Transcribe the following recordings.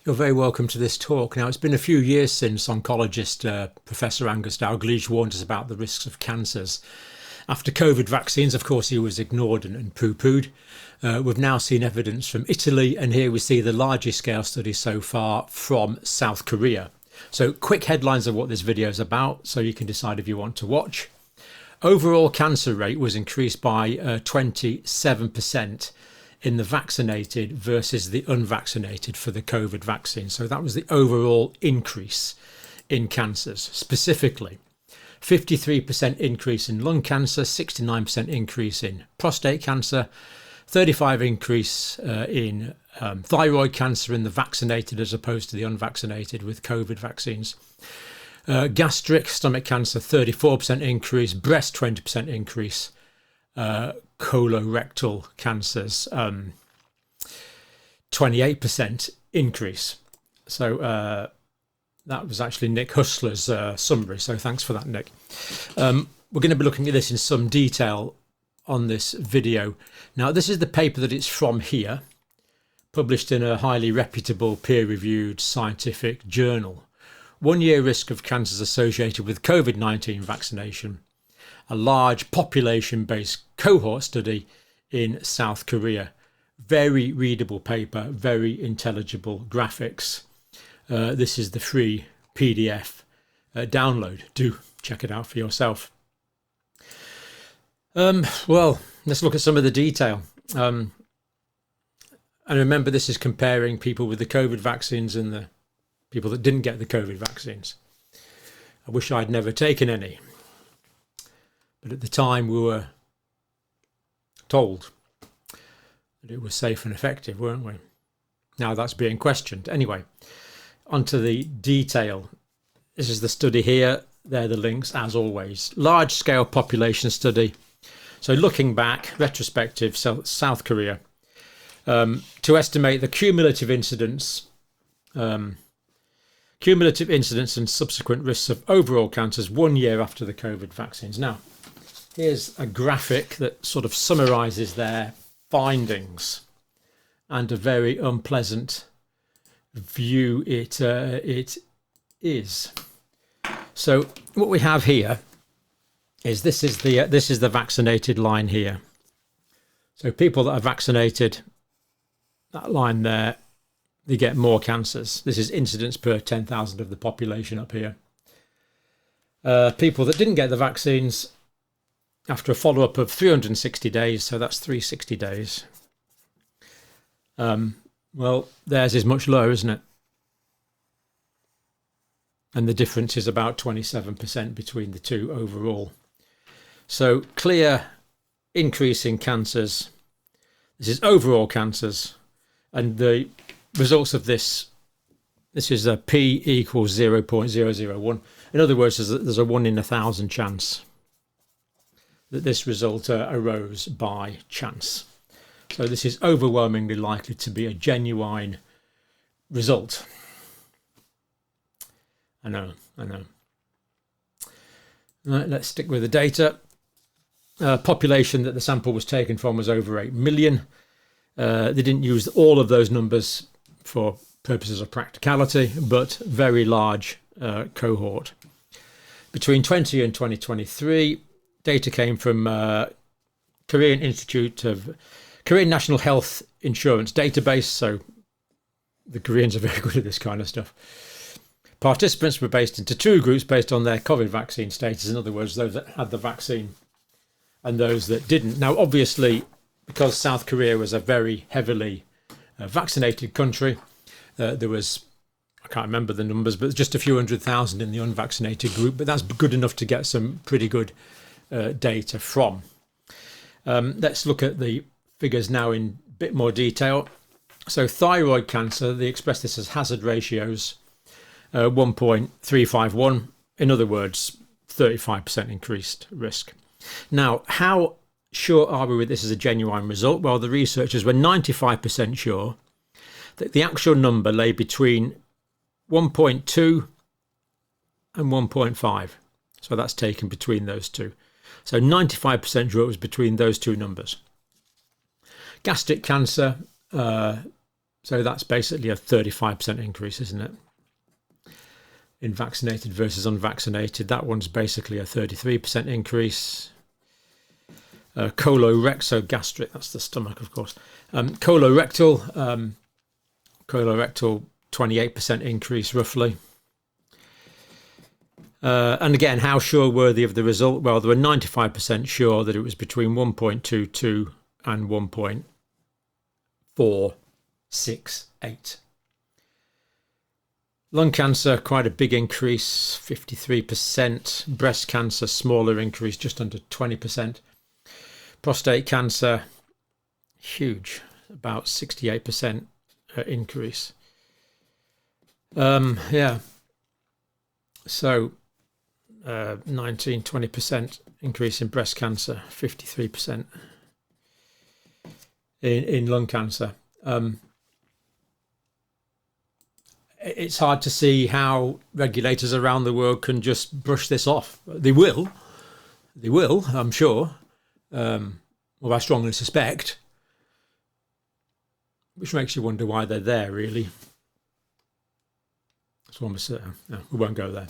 You're very welcome to this talk. Now, it's been a few years since oncologist Professor Angus Dalgleish warned us about the risks of cancers. After COVID vaccines, of course, he was ignored and poo-pooed. We've now seen evidence from Italy, and here we see the largest scale study so far from South Korea. So quick headlines of what this video is about, so you can decide if you want to watch. Overall cancer rate was increased by 27% in the vaccinated versus the unvaccinated for the COVID vaccine. So that was the overall increase in cancers. Specifically, 53% increase in lung cancer, 69% increase in prostate cancer, 35% increase in thyroid cancer in the vaccinated as opposed to the unvaccinated with COVID vaccines. Gastric, stomach cancer, 34% increase, breast 20% increase, colorectal cancers, 28% increase. So that was actually Nick Hustler's summary. So thanks for that, Nick. We're going to be looking at this in some detail on this video. Now, this is the paper that it's from here, published in a highly reputable peer-reviewed scientific journal. 1 year risk of cancers associated with COVID-19 vaccination. A large population-based cohort study in South Korea. Very readable paper, very intelligible graphics. This is the free PDF download. Do check it out for yourself. Well, let's look at some of the detail. And remember, this is comparing people with the COVID vaccines and the people that didn't get the COVID vaccines. I wish I'd never taken any. But at the time we were told that it was safe and effective, weren't we? Now that's being questioned. Anyway, onto the detail. This is the study here. They're the links, as always. Large scale population study. So looking back, retrospective, South Korea, to estimate the cumulative incidence and subsequent risks of overall cancers 1 year after the COVID vaccines. Now, here's a graphic that sort of summarises their findings, and a very unpleasant view it is. So what we have here is this is the vaccinated line here. So people that are vaccinated, that line there, they get more cancers. This is incidence per 10,000 of the population up here. People that didn't get the vaccines, after a follow-up of 360 days, so that's 360 days, well, theirs is much lower, isn't it? And the difference is about 27% between the two overall. So clear increase in cancers. This is overall cancers. And the results of this is a P equals 0.001. In other words, there's a 1 in 1,000 chance that this result arose by chance. So this is overwhelmingly likely to be a genuine result. I know. Right, let's stick with the data. Population that the sample was taken from was over 8 million. They didn't use all of those numbers for purposes of practicality, but very large cohort. Between 20 and 2023, data came from Korean National Health Insurance Database, so the Koreans are very good at this kind of stuff. Participants were based into two groups based on their COVID vaccine status. In other words, those that had the vaccine and those that didn't. Now, obviously, because South Korea was a very heavily vaccinated country, there was, I can't remember the numbers, but just a few 100,000 in the unvaccinated group. But that's good enough to get some pretty good data from. Let's look at the figures now in a bit more detail. So thyroid cancer, they express this as hazard ratios, 1.351. In other words, 35% increased risk. Now, how sure are we with this as a genuine result? Well, the researchers were 95% sure that the actual number lay between 1.2 and 1.5. So that's taken between those two. So 95% sure it was between those two numbers. Gastric cancer, So that's basically a 35% increase, isn't it? In vaccinated versus unvaccinated. That one's basically a 33% increase. Colorectogastric, that's the stomach, of course. Colorectal, 28% increase roughly. And again, how sure were they of the result? Well, they were 95% sure that it was between 1.22 and 1.468. Lung cancer, quite a big increase, 53%. Breast cancer, smaller increase, just under 20%. Prostate cancer, huge, about 68% increase. Yeah. So 19-20% increase in breast cancer, 53% in lung cancer. It's hard to see how regulators around the world can just brush this off. They will, I'm sure. Well, I strongly suspect, which makes you wonder why they're there, really. That's almost no, we won't go there.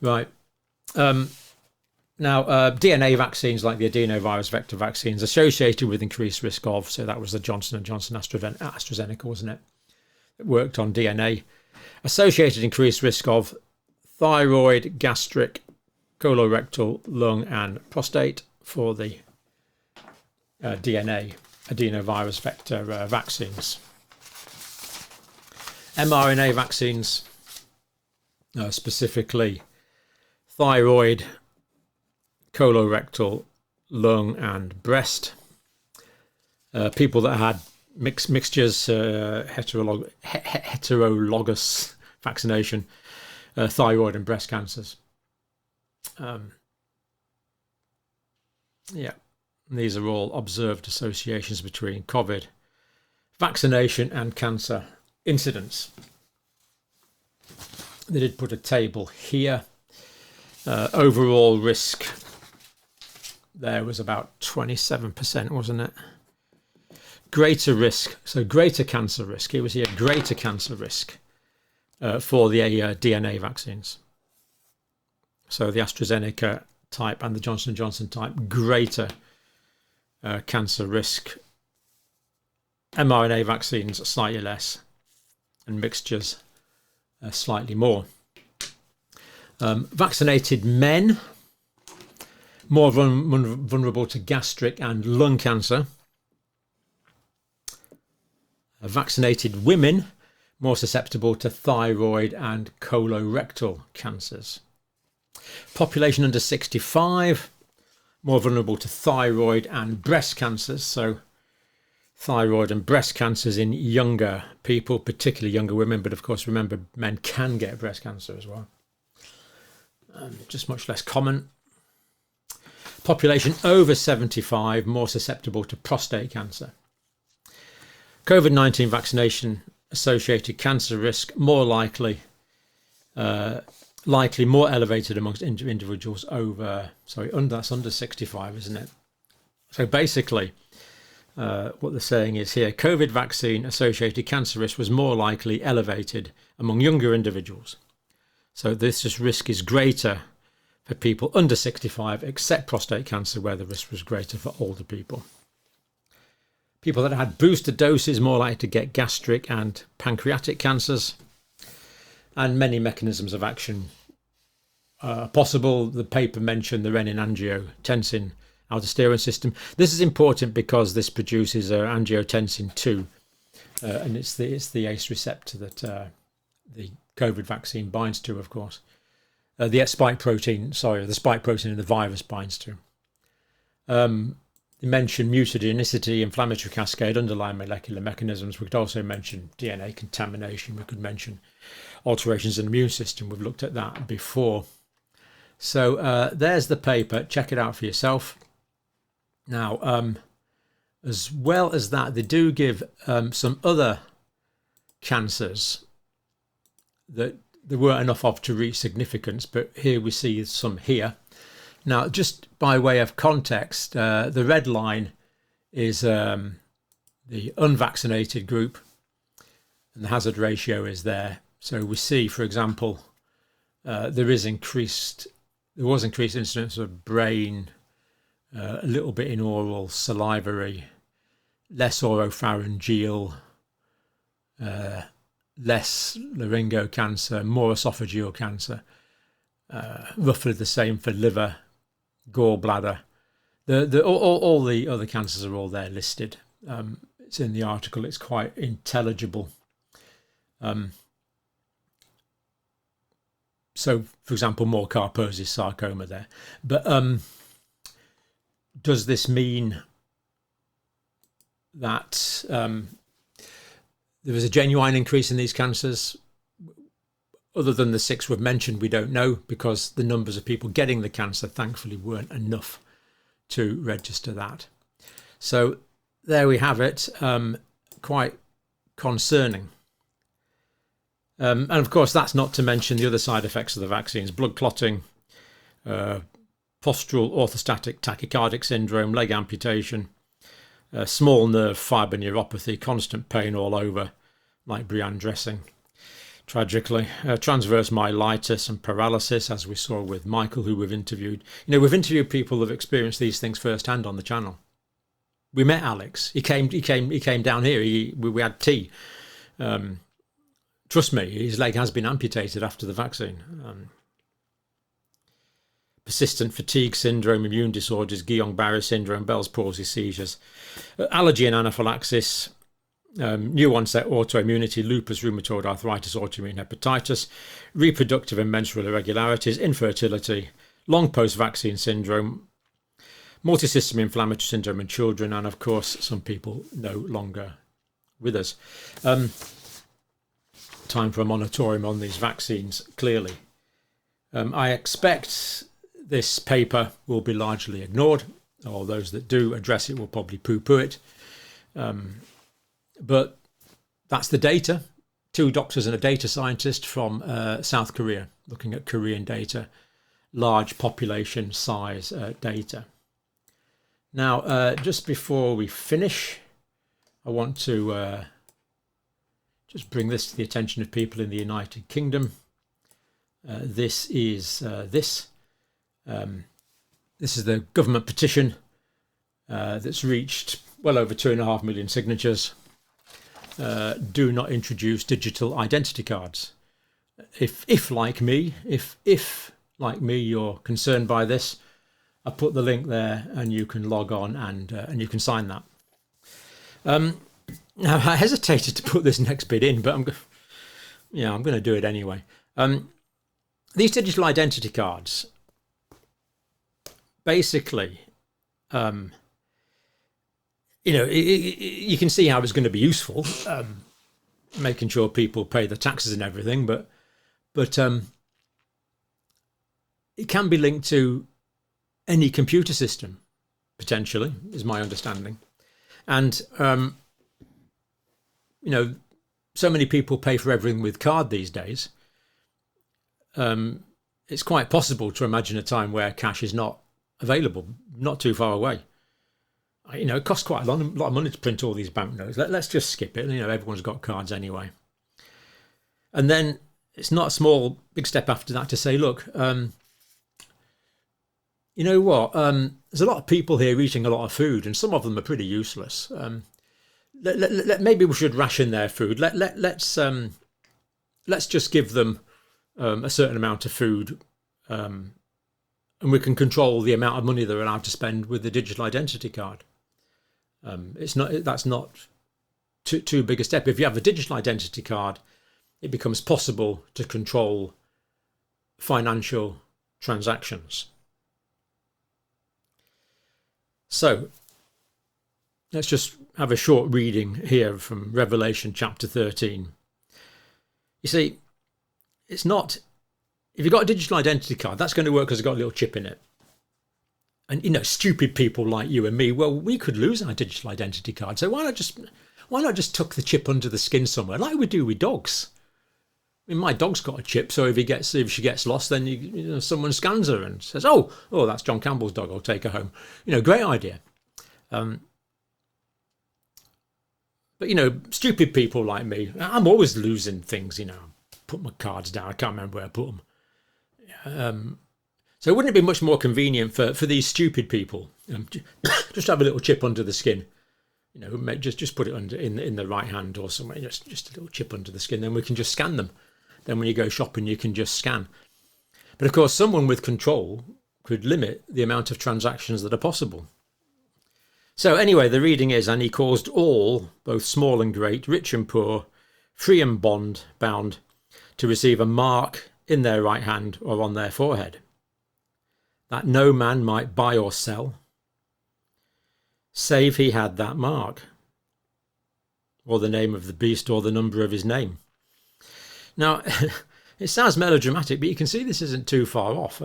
Right. Now, DNA vaccines like the adenovirus vector vaccines associated with increased risk of, so that was the Johnson & Johnson AstraZeneca, wasn't it? It worked on DNA. Associated increased risk of thyroid, gastric, colorectal, lung and prostate for the DNA adenovirus vector vaccines. mRNA vaccines, specifically thyroid, colorectal, lung and breast. People that had mixtures, heterologous vaccination, thyroid and breast cancers. Yeah, these are all observed associations between COVID, vaccination and cancer incidence. They did put a table here. Overall risk there was about 27%, wasn't it? Greater risk, so greater cancer risk. It was here, greater cancer risk for the DNA vaccines. So the AstraZeneca type and the Johnson & Johnson type, greater cancer risk. mRNA vaccines slightly less, and mixtures slightly more. Vaccinated men, more vulnerable to gastric and lung cancer. Vaccinated women, more susceptible to thyroid and colorectal cancers. Population under 65, more vulnerable to thyroid and breast cancers. So thyroid and breast cancers in younger people, particularly younger women. But of course, remember, men can get breast cancer as well. Just much less common. Population over 75, more susceptible to prostate cancer. COVID-19 vaccination associated cancer risk more likely more elevated amongst individuals that's under 65, isn't it? So basically, what they're saying is here, COVID vaccine associated cancer risk was more likely elevated among younger individuals. So this risk is greater for people under 65, except prostate cancer, where the risk was greater for older people. People that had booster doses more likely to get gastric and pancreatic cancers, and many mechanisms of action possible. The paper mentioned the renin-angiotensin aldosterone system. This is important because this produces angiotensin 2, and it's the ACE receptor that the COVID vaccine binds to, of course. The spike protein in the virus binds to. You mentioned mutagenicity, inflammatory cascade, underlying molecular mechanisms. We could also mention DNA contamination. We could mention alterations in the immune system. We've looked at that before. So there's the paper. Check it out for yourself. Now, as well as that, they do give some other cancers that there weren't enough of to reach significance, but here we see some here. Now, just by way of context, the red line is the unvaccinated group, and the hazard ratio is there. So we see, for example, there was increased incidence of brain, a little bit in oral, salivary, less oropharyngeal, less laryngocancer, more esophageal cancer, roughly the same for liver, gallbladder. All the other cancers are all there listed. It's in the article. It's quite intelligible. So, for example, more Kaposi's sarcoma there. But does this mean that there was a genuine increase in these cancers? Other than the 6 we've mentioned, we don't know, because the numbers of people getting the cancer, thankfully, weren't enough to register that. So there we have it. Quite concerning. And of course, that's not to mention the other side effects of the vaccines: blood clotting, postural orthostatic tachycardic syndrome, leg amputation, small nerve fibre neuropathy, constant pain all over, like Brienne dressing, tragically, transverse myelitis and paralysis, as we saw with Michael, who we've interviewed. You know, we've interviewed people who've experienced these things firsthand on the channel. We met Alex. He came down here. We had tea. Trust me, his leg has been amputated after the vaccine. Persistent fatigue syndrome, immune disorders, Guillain-Barré syndrome, Bell's palsy, seizures, allergy and anaphylaxis, new onset autoimmunity, lupus, rheumatoid arthritis, autoimmune hepatitis, reproductive and menstrual irregularities, infertility, long post-vaccine syndrome, multisystem inflammatory syndrome in children, and of course some people no longer with us. Time for a moratorium on these vaccines, clearly. I expect this paper will be largely ignored, or those that do address it will probably poo-poo it. But that's the data. 2 doctors and a data scientist from South Korea, looking at Korean data, large population size data. Now, just before we finish, I want to just bring this to the attention of people in the United Kingdom. This is the government petition that's reached well over 2.5 million signatures. Do not introduce digital identity cards. If like me, you're concerned by this, I put the link there, and you can log on and you can sign that. Now, I hesitated to put this next bit in, but I'm going to do it anyway. These digital identity cards, basically, you can see how it's going to be useful, making sure people pay the taxes and everything, but it can be linked to any computer system, potentially, is my understanding. And so many people pay for everything with card these days. It's quite possible to imagine a time where cash is not available, not too far away. It costs quite a lot of money to print all these banknotes. Let's just skip it. Everyone's got cards anyway. And then it's not a big step after that to say, look, you know what? There's a lot of people here eating a lot of food, and some of them are pretty useless. Maybe we should ration their food. Let's just give them a certain amount of food, and we can control the amount of money they're allowed to spend with the digital identity card. That's not too big a step. If you have a digital identity card, it becomes possible to control financial transactions. So let's just have a short reading here from Revelation chapter 13. You see, it's not, if you've got a digital identity card, that's going to work because it's got a little chip in it. And, stupid people like you and me, well, we could lose our digital identity card. So why not just tuck the chip under the skin somewhere, like we do with dogs? I mean, my dog's got a chip, so if she gets lost, then someone scans her and says, oh, that's John Campbell's dog, I'll take her home. Great idea. But, you know, stupid people like me, I'm always losing things, you know. Put my cards down. I can't remember where I put them. So wouldn't it be much more convenient for these stupid people just have a little chip under the skin? You know, just put it under in the right hand or somewhere. Just a little chip under the skin. Then we can just scan them. Then when you go shopping, you can just scan. But of course, someone with control could limit the amount of transactions that are possible. So anyway, the reading is, and he caused all, both small and great, rich and poor, free and bound, to receive a mark in their right hand or on their forehead, that no man might buy or sell, save he had that mark, or the name of the beast, or the number of his name. Now, it sounds melodramatic, but you can see this isn't too far off.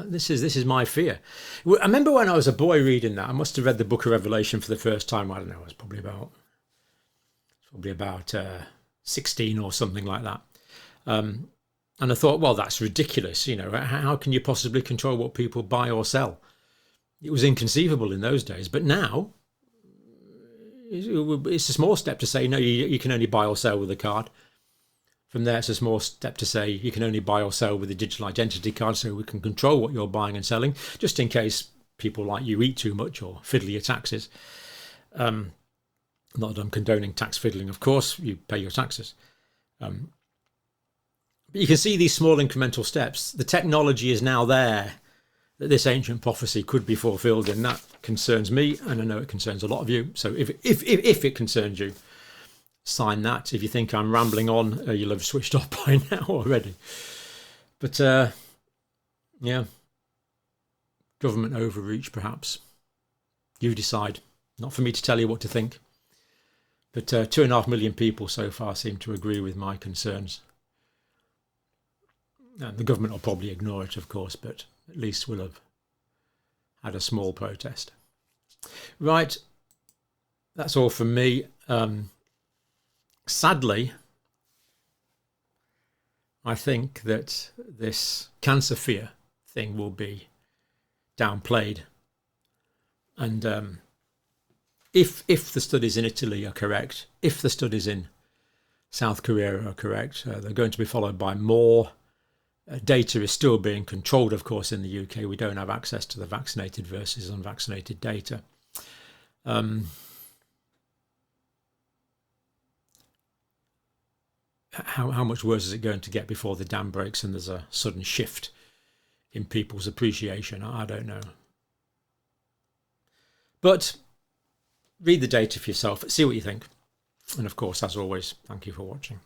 This is my fear. I remember when I was a boy reading that. I must have read the Book of Revelation for the first time. I don't know. I was probably about 16 or something like that. And I thought, well, that's ridiculous. You know, how can you possibly control what people buy or sell? It was inconceivable in those days. But now, it's a small step to say, no, you can only buy or sell with a card. From there, it's a small step to say you can only buy or sell with a digital identity card, so we can control what you're buying and selling, just in case people like you eat too much or fiddle your taxes. Not that I'm condoning tax fiddling, of course, you pay your taxes. But you can see these small incremental steps. The technology is now there that this ancient prophecy could be fulfilled, and that concerns me, and I know it concerns a lot of you. So if it concerns you, sign that. If you think I'm rambling on, you'll have switched off by now already. But yeah, government overreach perhaps. You decide. Not for me to tell you what to think. But 2.5 million people so far seem to agree with my concerns. And the government will probably ignore it, of course, but at least we'll have had a small protest. Right, that's all from me. Sadly, I think that this cancer fear thing will be downplayed. And if the studies in Italy are correct, if the studies in South Korea are correct, they're going to be followed by more. Data is still being controlled, of course, in the UK. We don't have access to the vaccinated versus unvaccinated data. How much worse is it going to get before the dam breaks and there's a sudden shift in people's appreciation? I don't know. But read the data for yourself, see what you think. And of course, as always, thank you for watching.